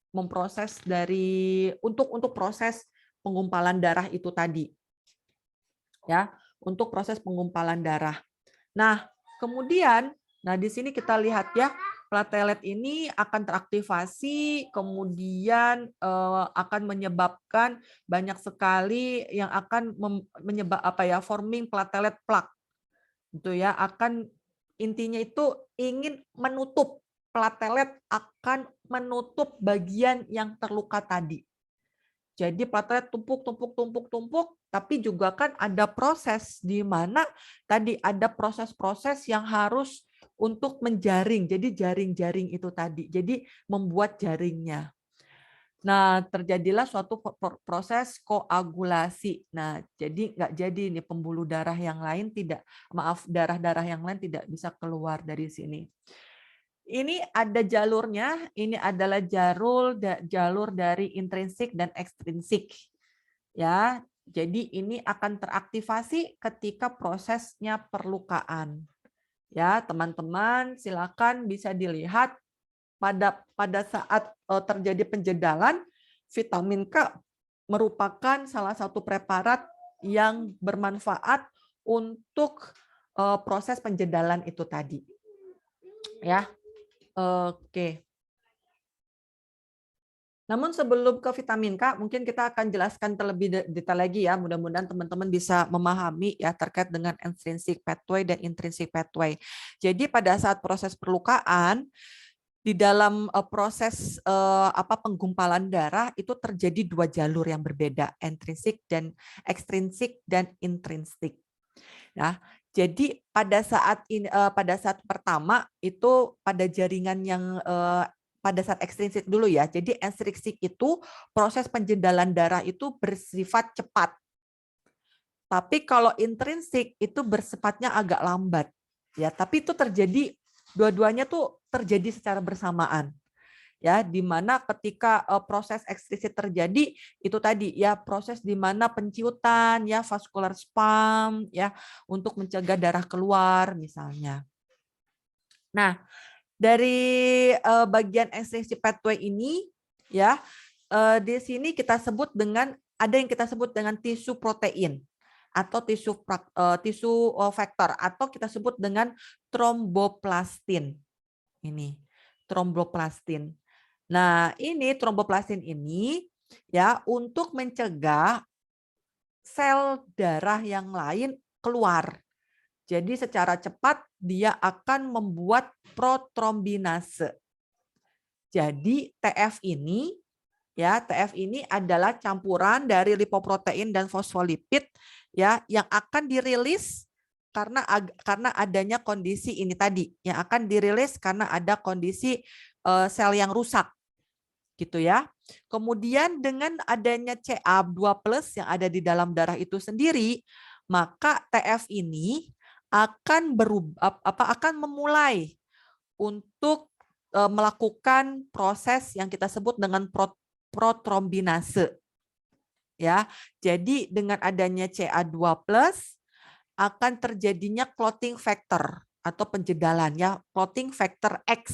memproses dari untuk proses penggumpalan darah itu tadi. Ya, untuk proses penggumpalan darah. Nah, kemudian di sini kita lihat ya, platelet ini akan teraktivasi, kemudian akan menyebabkan banyak sekali yang akan forming platelet plaque. Gitu ya, akan intinya itu ingin menutup, platelet akan menutup bagian yang terluka tadi. Jadi platelet tumpuk, tapi juga kan ada proses di mana tadi ada proses-proses yang harus untuk menjaring. Jadi jaring-jaring itu tadi. Jadi membuat jaringnya. Nah, terjadilah suatu proses koagulasi. Nah, jadi nggak jadi nih pembuluh darah yang lain tidak, maaf, darah-darah yang lain tidak bisa keluar dari sini. Ini ada jalurnya, ini adalah jalur dari intrinsik dan ekstrinsik. Ya, jadi ini akan teraktivasi ketika prosesnya perlukaan. Ya, teman-teman silakan bisa dilihat pada saat terjadi penjedalan, vitamin K merupakan salah satu preparat yang bermanfaat untuk proses penjedalan itu tadi. Ya. Oke. Namun sebelum ke vitamin K, mungkin kita akan jelaskan terlebih detail lagi ya. Mudah-mudahan teman-teman bisa memahami ya terkait dengan intrinsic pathway dan intrinsic pathway. Jadi pada saat proses perlukaan, di dalam proses penggumpalan darah itu terjadi dua jalur yang berbeda, intrinsik dan ekstrinsik dan intrinsik. Nah, jadi pada saat pertama itu pada jaringan yang pada saat ekstrinsik dulu ya. Jadi ekstrinsik itu proses penjedalan darah itu bersifat cepat. Tapi kalau intrinsik itu bersifatnya agak lambat. Ya, tapi itu terjadi dua-duanya tuh terjadi secara bersamaan. Ya, di mana ketika proses ekstrinsik terjadi itu tadi ya proses di mana penciutan ya vascular spasm ya untuk mencegah darah keluar misalnya. Nah, dari bagian ekstrinsik pathway ini ya di sini kita sebut dengan ada yang kita sebut dengan tisu protein atau tisu faktor atau kita sebut dengan tromboplastin. Ini tromboplastin. Nah, ini tromboplastin ini ya untuk mencegah sel darah yang lain keluar. Jadi secara cepat dia akan membuat protrombinase. Jadi TF ini adalah campuran dari lipoprotein dan fosfolipid ya yang akan dirilis karena adanya kondisi ini tadi, yang akan dirilis karena ada kondisi sel yang rusak gitu ya. Kemudian dengan adanya Ca2+ yang ada di dalam darah itu sendiri, maka TF ini akan memulai untuk melakukan proses yang kita sebut dengan protrombinase. Ya. Jadi dengan adanya Ca2+ akan terjadinya clotting factor atau penjedalan ya, clotting factor X.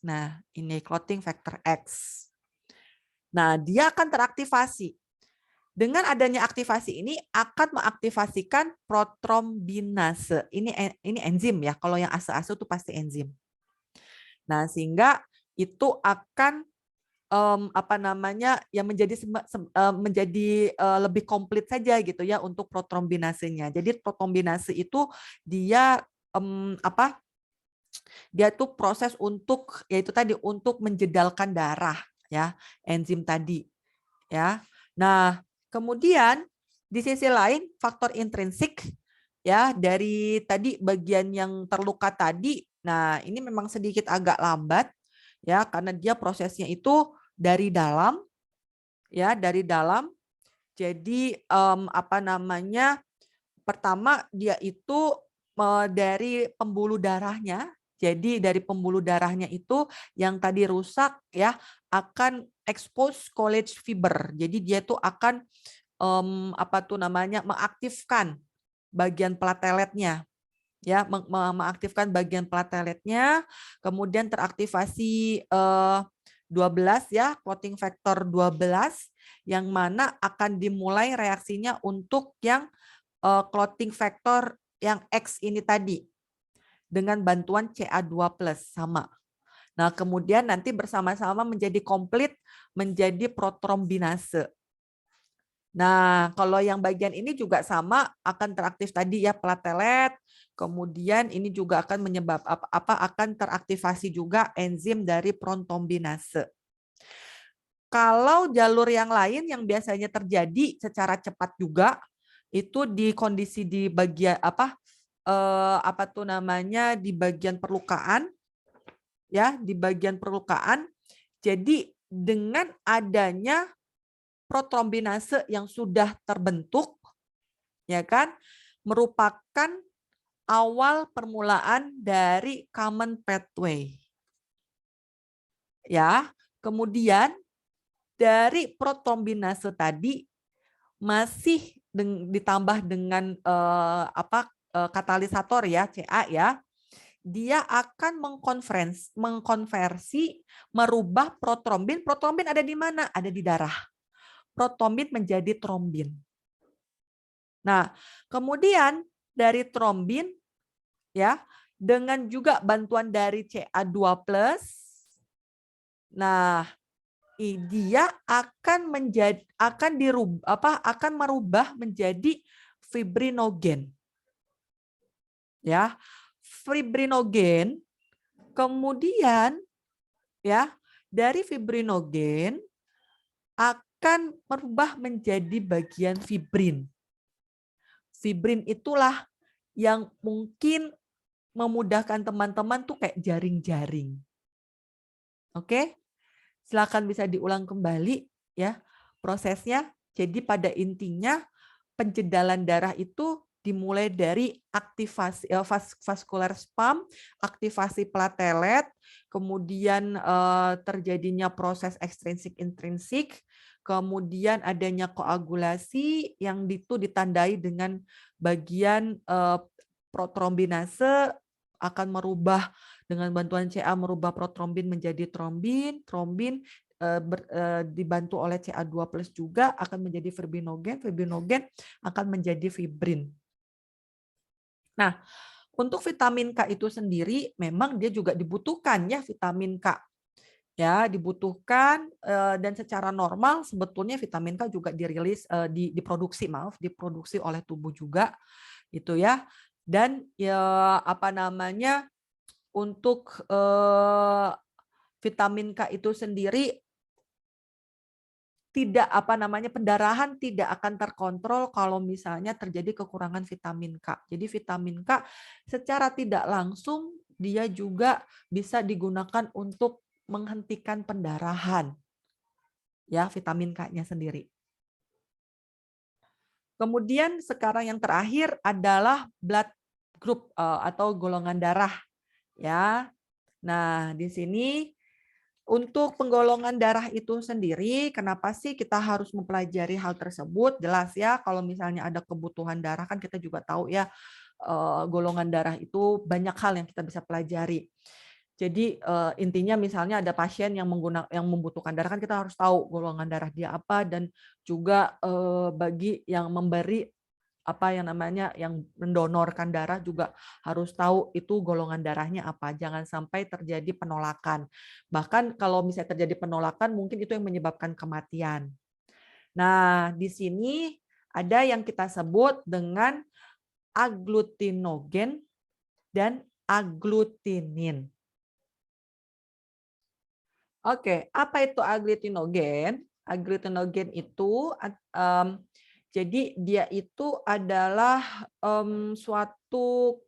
Nah, ini clotting factor X. Nah, dia akan teraktivasi. Dengan adanya aktivasi ini akan mengaktifasikan protrombinase. Ini enzim ya. Kalau yang ase-ase itu pasti enzim. Nah, sehingga itu akan ya menjadi lebih komplit saja gitu ya untuk protrombinasenya. Jadi protrombinase itu dia dia tuh proses untuk yaitu tadi untuk menjedalkan darah ya, enzim tadi ya. Nah, kemudian di sisi lain faktor intrinsik ya dari tadi bagian yang terluka tadi. Nah, ini memang sedikit agak lambat ya karena dia prosesnya itu dari dalam ya, dari dalam. Jadi pertama dia itu dari pembuluh darahnya. Jadi dari pembuluh darahnya itu yang tadi rusak ya akan expose collage fiber. Jadi dia tuh akan mengaktifkan bagian plateletnya ya, mengaktifkan bagian plateletnya, kemudian teraktivasi 12 ya, clotting factor 12 yang mana akan dimulai reaksinya untuk yang clotting factor yang X ini tadi dengan bantuan CA2+ sama. Nah, kemudian nanti bersama-sama menjadi komplit menjadi protrombinase. Nah, kalau yang bagian ini juga sama akan teraktif tadi ya platelet, kemudian ini juga akan akan teraktivasi juga enzim dari protrombinase. Kalau jalur yang lain yang biasanya terjadi secara cepat juga itu di kondisi di bagian di bagian perlukaan ya, di bagian perlukaan. Jadi dengan adanya protrombinase yang sudah terbentuk ya kan merupakan awal permulaan dari common pathway. Ya, kemudian dari protrombinase tadi masih ditambah dengan katalisator ya, CA ya. Dia akan mengkonversi merubah protrombin. Protrombin ada di mana? Ada di darah. Protrombin menjadi trombin. Nah, kemudian dari trombin ya, dengan juga bantuan dari CA2+, nah, dia akan merubah menjadi fibrinogen. Ya. Fibrinogen kemudian ya, dari fibrinogen akan merubah menjadi bagian fibrin. Fibrin itulah yang mungkin memudahkan teman-teman tuh kayak jaring-jaring. Oke? Silakan bisa diulang kembali ya prosesnya. Jadi pada intinya penjedalan darah itu dimulai dari aktivasi vascular spam, aktivasi platelet, kemudian terjadinya proses ekstrinsik intrinsik, kemudian adanya koagulasi yang itu ditandai dengan bagian protrombinase akan merubah dengan bantuan CA merubah protrombin menjadi trombin, trombin dibantu oleh CA2+ juga akan menjadi fibrinogen, fibrinogen akan menjadi fibrin. Nah, untuk vitamin K itu sendiri memang dia juga dibutuhkan ya vitamin K. Ya, dibutuhkan dan secara normal sebetulnya vitamin K juga diproduksi oleh tubuh juga gitu ya. Dan ya untuk vitamin K itu sendiri tidak pendarahan tidak akan terkontrol kalau misalnya terjadi kekurangan vitamin K. Jadi vitamin K secara tidak langsung dia juga bisa digunakan untuk menghentikan pendarahan. Ya, vitamin K-nya sendiri. Kemudian sekarang yang terakhir adalah blood group atau golongan darah ya. Nah, di sini untuk penggolongan darah itu sendiri, kenapa sih kita harus mempelajari hal tersebut? Jelas ya, kalau misalnya ada kebutuhan darah kan kita juga tahu ya, golongan darah itu banyak hal yang kita bisa pelajari. Jadi intinya misalnya ada pasien yang membutuhkan darah kan kita harus tahu golongan darah dia apa dan juga bagi yang memberi apa yang namanya yang mendonorkan darah juga harus tahu itu golongan darahnya apa. Jangan sampai terjadi penolakan. Bahkan kalau misalnya terjadi penolakan mungkin itu yang menyebabkan kematian. Nah, di sini ada yang kita sebut dengan agglutinogen dan agglutinin. Oke, apa itu agglutinogen? Agglutinogen itu jadi dia itu adalah suatu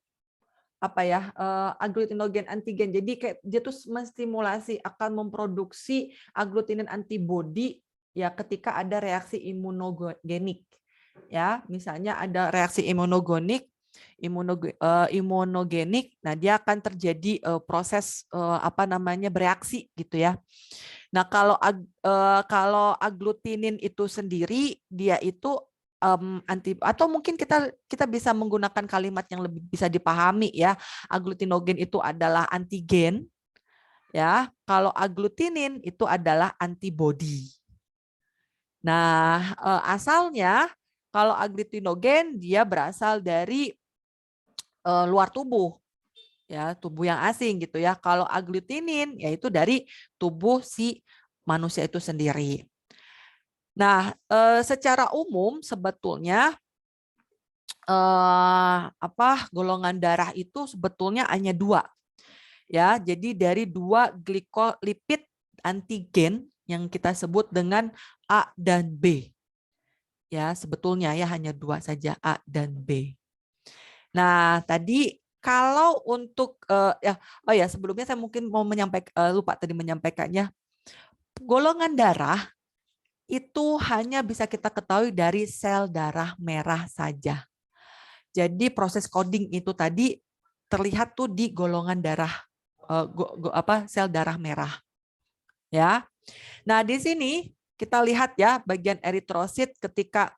apa ya, agglutinogen antigen. Jadi kayak dia tuh menstimulasi akan memproduksi agglutinin antibody ya ketika ada reaksi imunogenik. Ya, misalnya ada reaksi imunogenik, nah dia akan terjadi proses apa namanya bereaksi gitu ya. Nah kalau agglutinin itu sendiri dia itu anti atau mungkin kita bisa menggunakan kalimat yang lebih bisa dipahami ya. Agglutinogen itu adalah antigen ya. Kalau agglutinin itu adalah antibody. Nah, asalnya kalau agglutinogen dia berasal dari luar tubuh, ya tubuh yang asing gitu ya. Kalau agglutinin yaitu dari tubuh si manusia itu sendiri. Nah, secara umum sebetulnya golongan darah itu sebetulnya hanya dua, ya. Jadi dari dua glikolipid antigen yang kita sebut dengan A dan B. Ya, sebetulnya ya hanya dua saja, A dan B. Nah, tadi kalau untuk sebelumnya saya mungkin mau menyampaikan lupa tadi menyampaikannya. Golongan darah itu hanya bisa kita ketahui dari sel darah merah saja. Jadi proses coding itu tadi terlihat tuh di golongan darah sel darah merah. Ya. Nah, di sini kita lihat ya bagian eritrosit ketika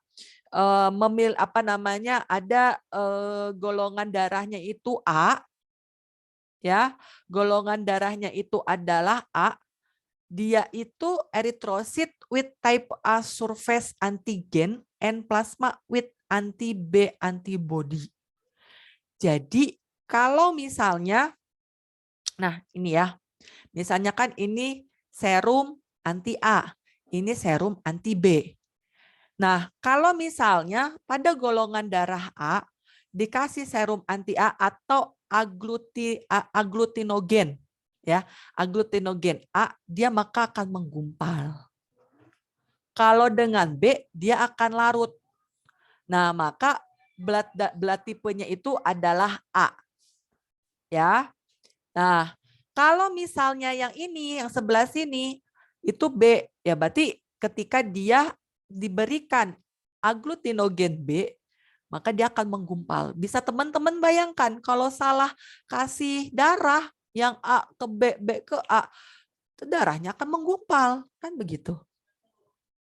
ada golongan darahnya itu A, ya, golongan darahnya itu adalah A, dia itu erythrocyte with type A surface antigen and plasma with anti-B antibody. Jadi kalau misalnya, nah ini ya, misalnya kan ini serum anti A, ini serum anti B. Nah, kalau misalnya pada golongan darah A dikasih serum anti A atau agglutinogen, ya, agglutinogen A, dia maka akan menggumpal. Kalau dengan B, dia akan larut. Nah, maka blood tipenya itu adalah A. Ya. Nah, kalau misalnya yang ini, yang sebelah sini, itu B, ya berarti ketika dia diberikan agglutinogen B, maka dia akan menggumpal. Bisa teman-teman bayangkan kalau salah kasih darah yang A ke B, B ke A, darahnya akan menggumpal, kan begitu.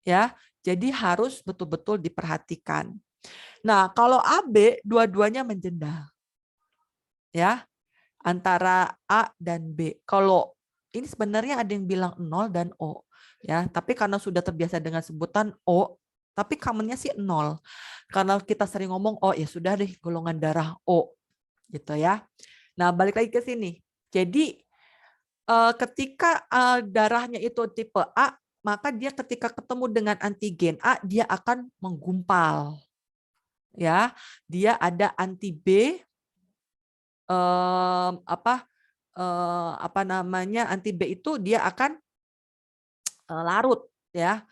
Ya, jadi harus betul-betul diperhatikan. Nah, kalau AB dua-duanya menjendal. Ya, antara A dan B. Kalau ini sebenarnya ada yang bilang 0 dan O, ya. Tapi karena sudah terbiasa dengan sebutan O, tapi commonnya sih 0. Karena kita sering ngomong oh ya sudah deh golongan darah O, gitu ya. Nah, balik lagi ke sini. Jadi ketika darahnya itu tipe A, maka dia ketika ketemu dengan antigen A, dia akan menggumpal. Ya, dia ada anti B, anti B itu dia akan larut ya,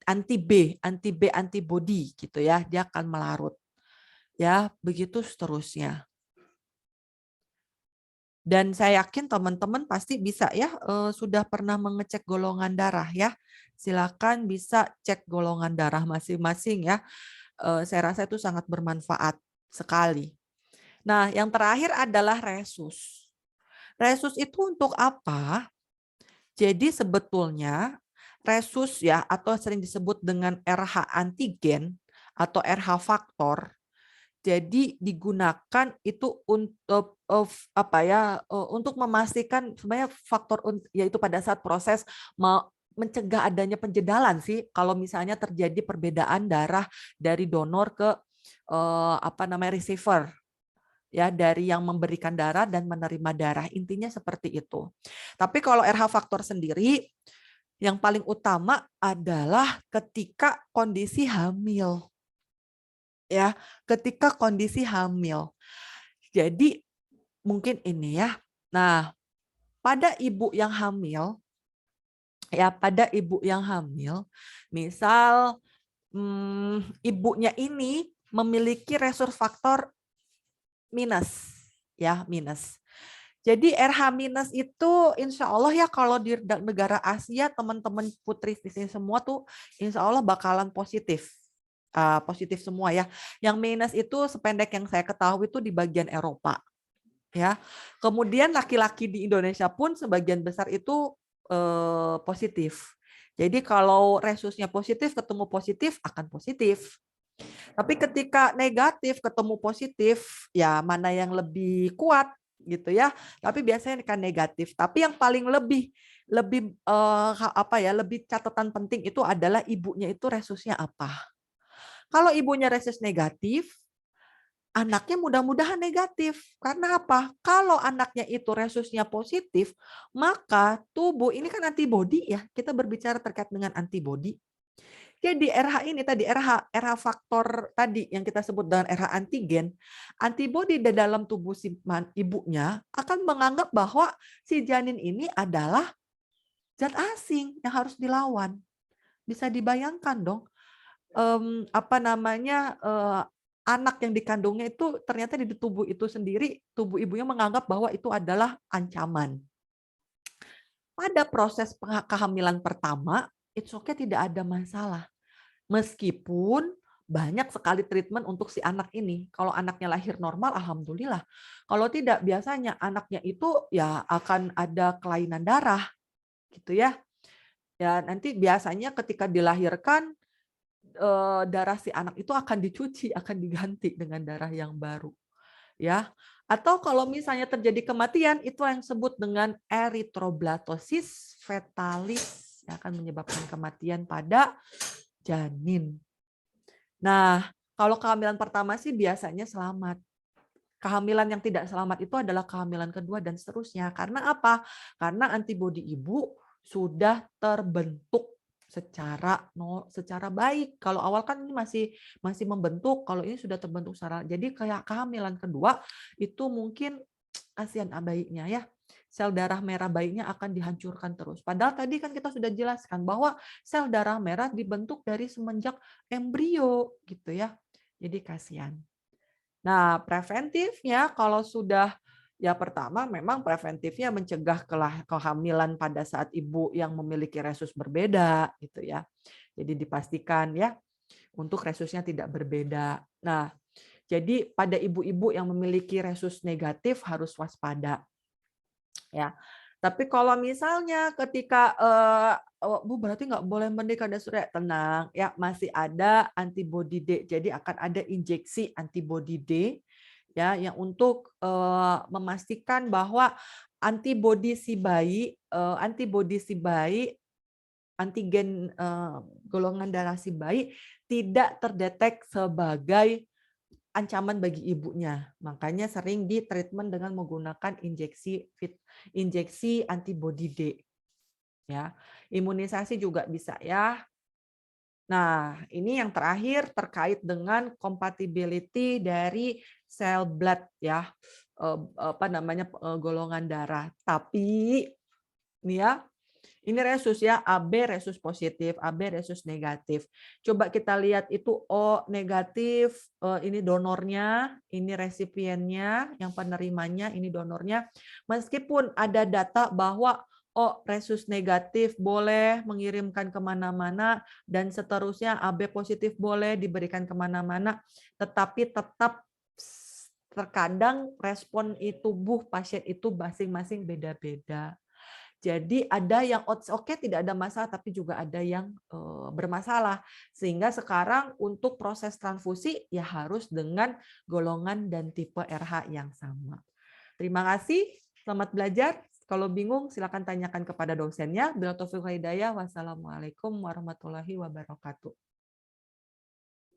anti B antibody gitu ya, dia akan melarut ya, begitu seterusnya. Dan saya yakin teman-teman pasti bisa ya sudah pernah mengecek golongan darah ya, silakan bisa cek golongan darah masing-masing ya, saya rasa itu sangat bermanfaat sekali. Nah, yang terakhir adalah resus. Resus itu untuk apa? Jadi sebetulnya resus ya atau sering disebut dengan RH antigen atau RH faktor. Jadi digunakan itu untuk untuk memastikan sebenarnya faktor yaitu pada saat proses mencegah adanya penjedalan sih kalau misalnya terjadi perbedaan darah dari donor ke apa namanya receiver ya dari yang memberikan darah dan menerima darah. Intinya seperti itu. Tapi kalau RH faktor sendiri yang paling utama adalah ketika kondisi hamil. Ya, ketika kondisi hamil. Jadi mungkin ini ya. Nah, pada ibu yang hamil misal ibunya ini memiliki resource faktor minus, ya minus. Jadi RH minus itu insya Allah ya kalau di negara Asia teman-teman putri di sini semua tuh insya Allah bakalan positif. Positif semua ya. Yang minus itu sependek yang saya ketahui itu di bagian Eropa. Ya. Kemudian laki-laki di Indonesia pun sebagian besar itu positif. Jadi kalau resusnya positif ketemu positif akan positif. Tapi ketika negatif ketemu positif, ya mana yang lebih kuat gitu ya. Tapi biasanya kan negatif. Tapi yang paling lebih lebih catatan penting itu adalah ibunya itu resusnya apa. Kalau ibunya resus negatif, anaknya mudah-mudahan negatif. Karena apa? Kalau anaknya itu resusnya positif, maka tubuh ini kan antibodi ya. Kita berbicara terkait dengan antibodi. Jadi RH ini tadi RH faktor tadi yang kita sebut dengan RH antigen, antibodi di dalam tubuh si ibunya akan menganggap bahwa si janin ini adalah zat asing yang harus dilawan. Bisa dibayangkan dong, anak yang dikandungnya itu ternyata di tubuh itu sendiri, tubuh ibunya menganggap bahwa itu adalah ancaman. Pada proses kehamilan pertama, it's okay, tidak ada masalah. Meskipun banyak sekali treatment untuk si anak ini. Kalau anaknya lahir normal, alhamdulillah. Kalau tidak, biasanya anaknya itu ya akan ada kelainan darah, gitu ya. Ya nanti biasanya ketika dilahirkan darah si anak itu akan dicuci, akan diganti dengan darah yang baru, ya. Atau kalau misalnya terjadi kematian, itu yang disebut dengan eritroblatosis fetalis yang akan menyebabkan kematian pada janin. Nah, kalau kehamilan pertama sih biasanya selamat. Kehamilan yang tidak selamat itu adalah kehamilan kedua dan seterusnya. Karena apa? Karena antibodi ibu sudah terbentuk secara baik. Kalau awal kan ini masih membentuk, kalau ini sudah terbentuk secara. Jadi kayak kehamilan kedua itu mungkin kasihan bayinya ya. Sel darah merah bayinya akan dihancurkan terus. Padahal tadi kan kita sudah jelaskan bahwa sel darah merah dibentuk dari semenjak embrio gitu ya. Jadi kasihan. Nah, preventifnya kalau sudah ya pertama memang preventifnya mencegah kehamilan pada saat ibu yang memiliki resus berbeda gitu ya. Jadi dipastikan ya untuk resusnya tidak berbeda. Nah, jadi pada ibu-ibu yang memiliki resus negatif harus waspada. Ya, tapi kalau misalnya ketika Bu berarti nggak boleh menikah dan surya, tenang ya, masih ada antibody D. Jadi akan ada injeksi antibody D ya yang untuk memastikan bahwa antibody si bayi antigen golongan darah si bayi tidak terdetek sebagai ancaman bagi ibunya. Makanya sering di treatment dengan menggunakan injeksi antibody D. Ya, imunisasi juga bisa ya. Nah, ini yang terakhir terkait dengan compatibility dari sel blood ya. Golongan darah. Tapi nih ya, ini resus ya, AB resus positif, AB resus negatif. Coba kita lihat itu O negatif, ini donornya, ini resipiennya, yang penerimanya, ini donornya. Meskipun ada data bahwa O resus negatif boleh mengirimkan kemana-mana, dan seterusnya AB positif boleh diberikan kemana-mana, tetapi tetap terkadang respon tubuh pasien itu masing-masing beda-beda. Jadi ada yang oke tidak ada masalah, tapi juga ada yang bermasalah. Sehingga sekarang untuk proses transfusi ya harus dengan golongan dan tipe RH yang sama. Terima kasih, selamat belajar. Kalau bingung silakan tanyakan kepada dosennya. Bila taufiq wal hidayah, wassalamualaikum warahmatullahi wabarakatuh.